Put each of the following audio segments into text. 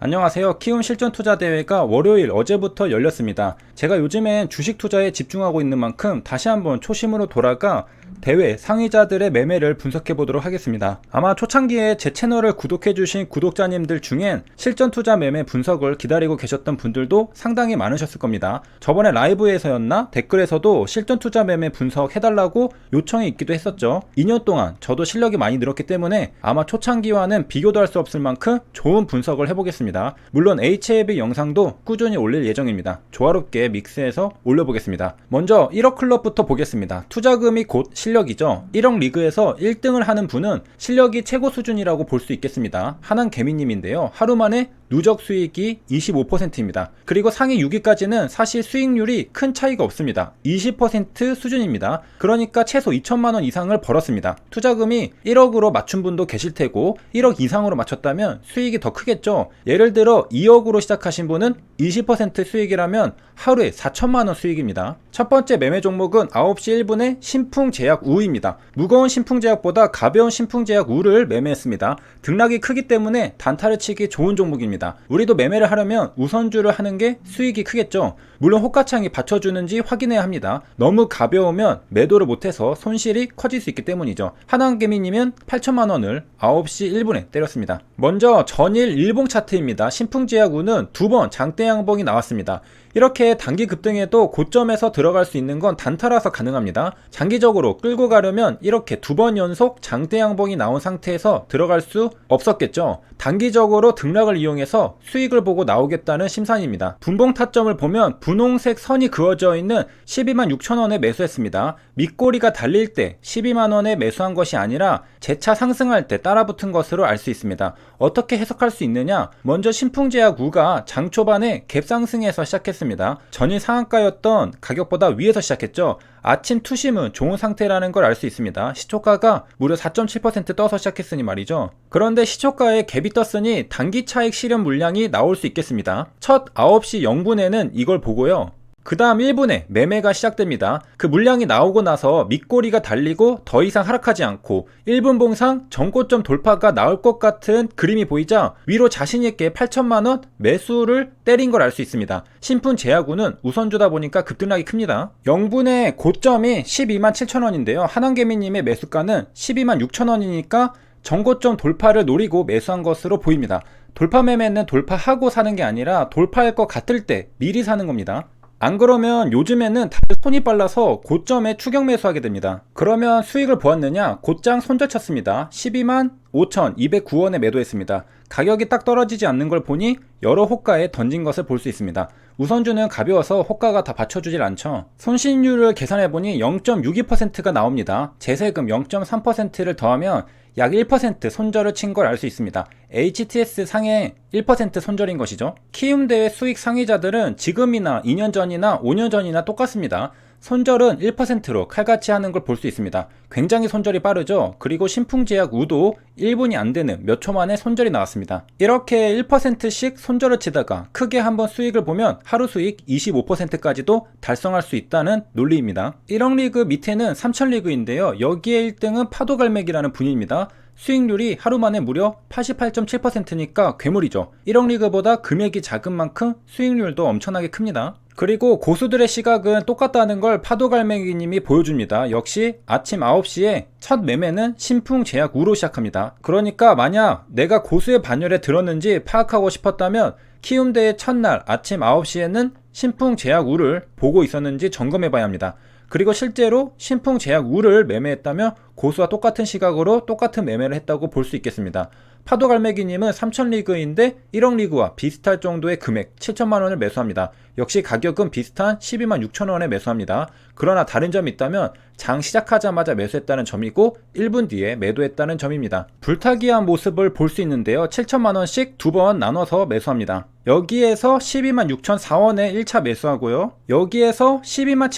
안녕하세요. 키움 실전 투자 대회가 월요일 어제부터 열렸습니다. 제가 요즘엔 주식 투자에 집중하고 있는 만큼 다시 한번 초심으로 돌아가 대회 상위자들의 매매를 분석해 보도록 하겠습니다. 아마 초창기에 제 채널을 구독해 주신 구독자님들 중엔 실전 투자 매매 분석을 기다리고 계셨던 분들도 상당히 많으셨을 겁니다. 저번에 라이브에서였나 댓글에서도 실전 투자 매매 분석 해달라고 요청이 있기도 했었죠. 2년 동안 저도 실력이 많이 늘었기 때문에 아마 초창기와는 비교도 할 수 없을 만큼 좋은 분석을 해보겠습니다. 물론 HLB 영상도 꾸준히 올릴 예정입니다. 조화롭게 믹스해서 올려보겠습니다. 먼저 1억 클럽부터 보겠습니다. 투자금이 곧 실력이죠. 1억 리그에서 1등을 하는 분은 실력이 최고 수준이라고 볼 수 있겠습니다. 하난개미님인데요. 하루 만에 누적 수익이 25%입니다. 그리고 상위 6위까지는 사실 수익률이 큰 차이가 없습니다. 20% 수준입니다. 그러니까 최소 2천만원 이상을 벌었습니다. 투자금이 1억으로 맞춘 분도 계실 테고 1억 이상으로 맞췄다면 수익이 더 크겠죠. 예를 들어 2억으로 시작하신 분은 20% 수익이라면 하루에 4천만원 수익입니다. 첫 번째 매매 종목은 9시 1분에 신풍제약 우입니다. 무거운 신풍제약보다 가벼운 신풍제약 우를 매매했습니다. 등락이 크기 때문에 단타를 치기 좋은 종목입니다. 우리도 매매를 하려면 우선주를 하는 게 수익이 크겠죠. 물론 호가창이 받쳐주는지 확인해야 합니다. 너무 가벼우면 매도를 못해서 손실이 커질 수 있기 때문이죠. 하나개미님은 8천만원을 9시 1분에 때렸습니다. 먼저 전일 일봉 차트입니다. 신풍제약우는 두 번 장대 양봉이 나왔습니다. 이렇게 단기 급등에도 고점에서 들어갈 수 있는 건 단타라서 가능합니다. 장기적으로 끌고 가려면 이렇게 두 번 연속 장대 양봉이 나온 상태에서 들어갈 수 없었겠죠. 단기적으로 등락을 이용해서 수익을 보고 나오겠다는 심산입니다. 분봉 타점을 보면 분홍색 선이 그어져 있는 12만 6천원에 매수했습니다. 밑꼬리가 달릴 때 12만원에 매수한 것이 아니라 재차 상승할 때 따라붙은 것으로 알 수 있습니다. 어떻게 해석할 수 있느냐? 먼저 신풍제약 우가 장 초반에 갭상승에서 시작했습니다. 전일 상한가였던 가격보다 위에서 시작했죠. 아침 투심은 좋은 상태라는 걸 알 수 있습니다. 시초가가 무려 4.7% 떠서 시작했으니 말이죠. 그런데 시초가에 갭이 떴으니 단기 차익 실현 물량이 나올 수 있겠습니다. 첫 9시 0분에는 이걸 보고요. 그 다음 1분에 매매가 시작됩니다. 그 물량이 나오고 나서 밑꼬리가 달리고 더 이상 하락하지 않고 1분 봉상 전고점 돌파가 나올 것 같은 그림이 보이자 위로 자신있게 8천만원 매수를 때린 걸 알 수 있습니다. 신풍제약우는 우선주다 보니까 급등락이 큽니다. 0분의 고점이 12만 7천원인데요. 하난개미님의 매수가는 12만 6천원이니까 전고점 돌파를 노리고 매수한 것으로 보입니다. 돌파 매매는 돌파하고 사는 게 아니라 돌파할 것 같을 때 미리 사는 겁니다. 안 그러면 요즘에는 다들 손이 빨라서 고점에 추격 매수하게 됩니다. 그러면 수익을 보았느냐? 곧장 손절쳤습니다. 12만 5,209원에 매도했습니다. 가격이 딱 떨어지지 않는 걸 보니 여러 호가에 던진 것을 볼 수 있습니다. 우선주는 가벼워서 호가가 다 받쳐주질 않죠. 손실률을 계산해보니 0.62%가 나옵니다. 제세금 0.3%를 더하면 약 1% 손절을 친 걸 알 수 있습니다. HTS 상에 1% 손절인 것이죠. 키움대회 수익 상위자들은 지금이나 2년 전이나 5년 전이나 똑같습니다. 손절은 1%로 칼같이 하는 걸 볼 수 있습니다. 굉장히 손절이 빠르죠. 그리고 신풍제약 우도 1분이 안 되는 몇 초 만에 손절이 나왔습니다. 이렇게 1%씩 손절을 치다가 크게 한번 수익을 보면 하루 수익 25%까지도 달성할 수 있다는 논리입니다. 1억 리그 밑에는 3천 리그인데요. 여기에 1등은 파도갈매기라는 분입니다. 수익률이 하루 만에 무려 88.7%니까 괴물이죠. 1억 리그보다 금액이 작은 만큼 수익률도 엄청나게 큽니다. 그리고 고수들의 시각은 똑같다는 걸 파도갈매기님이 보여줍니다. 역시 아침 9시에 첫 매매는 신풍제약 우로 시작합니다. 그러니까 만약 내가 고수의 반열에 들었는지 파악하고 싶었다면 키움대회 첫날 아침 9시에는 신풍제약 우를 보고 있었는지 점검해 봐야 합니다. 그리고 실제로 신풍제약 우를 매매했다면 고수와 똑같은 시각으로 똑같은 매매를 했다고 볼 수 있겠습니다. 파도갈매기님은 3,000리그인데 1억 리그와 비슷할 정도의 금액 7천만원을 매수합니다. 역시 가격은 비슷한 12만 6천원에 매수합니다. 그러나 다른 점이 있다면 장 시작하자마자 매수했다는 점이고 1분 뒤에 매도했다는 점입니다. 불타기한 모습을 볼 수 있는데요. 7천만원씩 두 번 나눠서 매수합니다. 여기에서 12만 6,004원에 1차 매수하고요. 여기에서 12만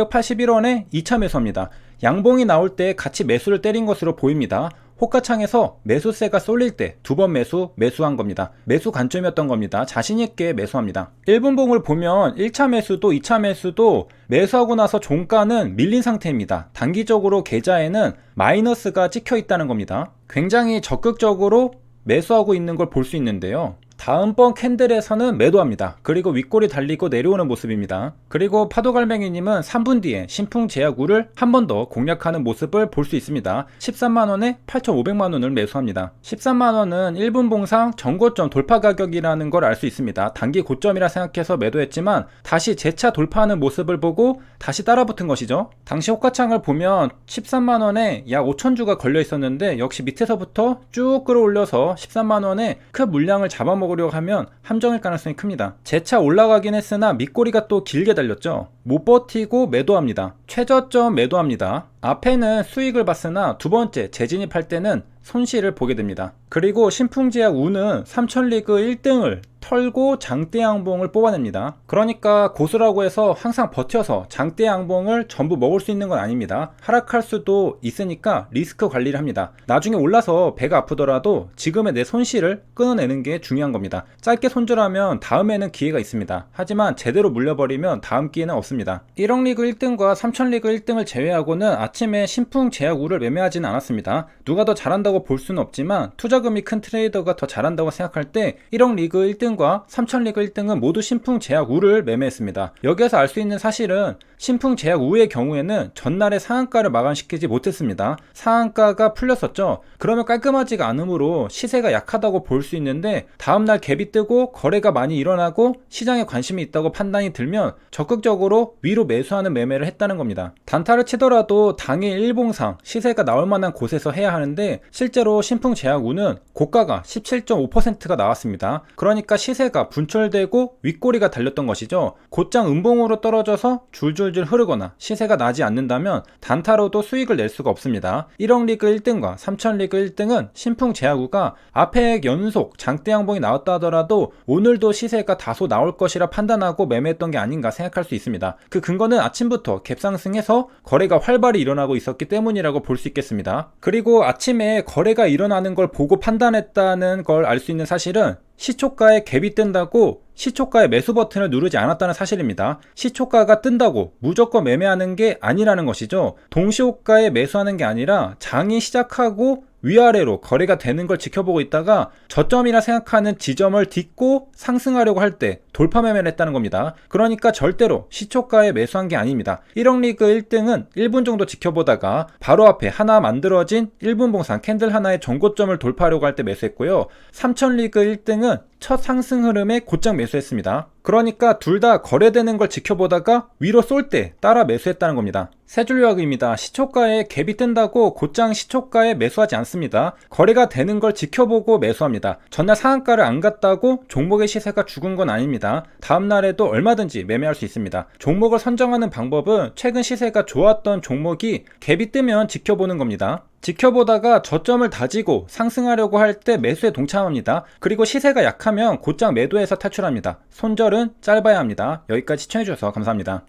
7,581원에 2차 매수합니다. 양봉이 나올 때 같이 매수를 때린 것으로 보입니다. 호가창에서 매수세가 쏠릴 때 두 번 매수한 겁니다. 매수 관점이었던 겁니다. 자신있게 매수합니다. 1분봉을 보면 1차 매수도 2차 매수도 매수하고 나서 종가는 밀린 상태입니다. 단기적으로 계좌에는 마이너스가 찍혀 있다는 겁니다. 굉장히 적극적으로 매수하고 있는 걸 볼 수 있는데요. 다음번 캔들에서는 매도합니다. 그리고 윗골이 달리고 내려오는 모습입니다. 그리고 파도갈매기님은 3분 뒤에 신풍 제약우를 한 번 더 공략하는 모습을 볼 수 있습니다. 13만원에 8,500만원을 매수합니다. 13만원은 1분 봉상 전고점 돌파 가격이라는 걸 알 수 있습니다. 단기 고점이라 생각해서 매도했지만 다시 재차 돌파하는 모습을 보고 다시 따라붙은 것이죠. 당시 호가창을 보면 13만원에 약 5천주가 걸려 있었는데 역시 밑에서부터 쭉 끌어올려서 13만원에 큰 물량을 잡아먹으려고 하면 함정일 가능성이 큽니다. 재차 올라가긴 했으나 밑꼬리가 또 길게 달렸죠. 못 버티고 매도합니다. 최저점 매도합니다. 앞에는 수익을 봤으나 두 번째 재진입할 때는 손실을 보게 됩니다. 그리고 신풍제약 우는 3000리그 1등을 털고 장대 양봉을 뽑아냅니다. 그러니까 고수라고 해서 항상 버텨서 장대 양봉을 전부 먹을 수 있는 건 아닙니다. 하락할 수도 있으니까 리스크 관리를 합니다. 나중에 올라서 배가 아프더라도 지금의 내 손실을 끊어내는 게 중요한 겁니다. 짧게 손절하면 다음에는 기회가 있습니다. 하지만 제대로 물려버리면 다음 기회는 없습니다. 1억 리그 1등과 3000리그 1등을 제외하고는 아침에 신풍 제약 우를 매매하지는 않았습니다. 누가 더 잘한다고 볼 수는 없지만 투자금이 큰 트레이더가 더 잘한다고 생각할 때 1억 리그 1등과 3000리그 1등은 모두 신풍 제약 우를 매매했습니다. 여기에서 알 수 있는 사실은 신풍 제약 우의 경우에는 전날에 상한가를 마감시키지 못했습니다. 상한가가 풀렸었죠. 그러면 깔끔하지가 않으므로 시세가 약하다고 볼 수 있는데 다음날 갭이 뜨고 거래가 많이 일어나고 시장에 관심이 있다고 판단이 들면 적극적으로 위로 매수하는 매매를 했다는 겁니다. 단타를 치더라도 당일 일봉상 시세가 나올 만한 곳에서 해야 하는데 실제로 신풍 제약 우는 고가가 17.5%가 나왔습니다. 그러니까 시세가 분출되고 윗꼬리가 달렸던 것이죠. 곧장 음봉으로 떨어져서 줄줄줄 흐르거나 시세가 나지 않는다면 단타로도 수익을 낼 수가 없습니다. 1억 리그 1등과 3000 리그 1등은 신풍 제약우가 앞에 연속 장대 양봉이 나왔다 하더라도 오늘도 시세가 다소 나올 것이라 판단하고 매매했던 게 아닌가 생각할 수 있습니다. 그 근거는 아침부터 갭상승해서 거래가 활발히 일어나고 있었기 때문이라고 볼 수 있겠습니다. 그리고 아침에 거래가 일어나는 걸 보고 판단했다는 걸 알 수 있는 사실은 시초가에 갭이 뜬다고 시초가의 매수 버튼을 누르지 않았다는 사실입니다. 시초가가 뜬다고 무조건 매매하는 게 아니라는 것이죠. 동시호가에 매수하는 게 아니라 장이 시작하고 위아래로 거래가 되는 걸 지켜보고 있다가 저점이라 생각하는 지점을 딛고 상승하려고 할 때 돌파 매매를 했다는 겁니다. 그러니까 절대로 시초가에 매수한 게 아닙니다. 1억 리그 1등은 1분 정도 지켜보다가 바로 앞에 하나 만들어진 1분 봉상 캔들 하나의 전고점을 돌파하려고 할 때 매수했고요. 3000 리그 1등은 첫 상승 흐름에 곧장 매수했습니다. 그러니까 둘 다 거래되는 걸 지켜보다가 위로 쏠 때 따라 매수했다는 겁니다. 세 줄 요약입니다. 시초가에 갭이 뜬다고 곧장 시초가에 매수하지 않습니다. 거래가 되는 걸 지켜보고 매수합니다. 전날 상한가를 안 갔다고 종목의 시세가 죽은 건 아닙니다. 다음날에도 얼마든지 매매할 수 있습니다. 종목을 선정하는 방법은 최근 시세가 좋았던 종목이 갭이 뜨면 지켜보는 겁니다. 지켜보다가 저점을 다지고 상승하려고 할 때 매수에 동참합니다. 그리고 시세가 약하면 곧장 매도해서 탈출합니다. 손절은 짧아야 합니다. 여기까지 시청해주셔서 감사합니다.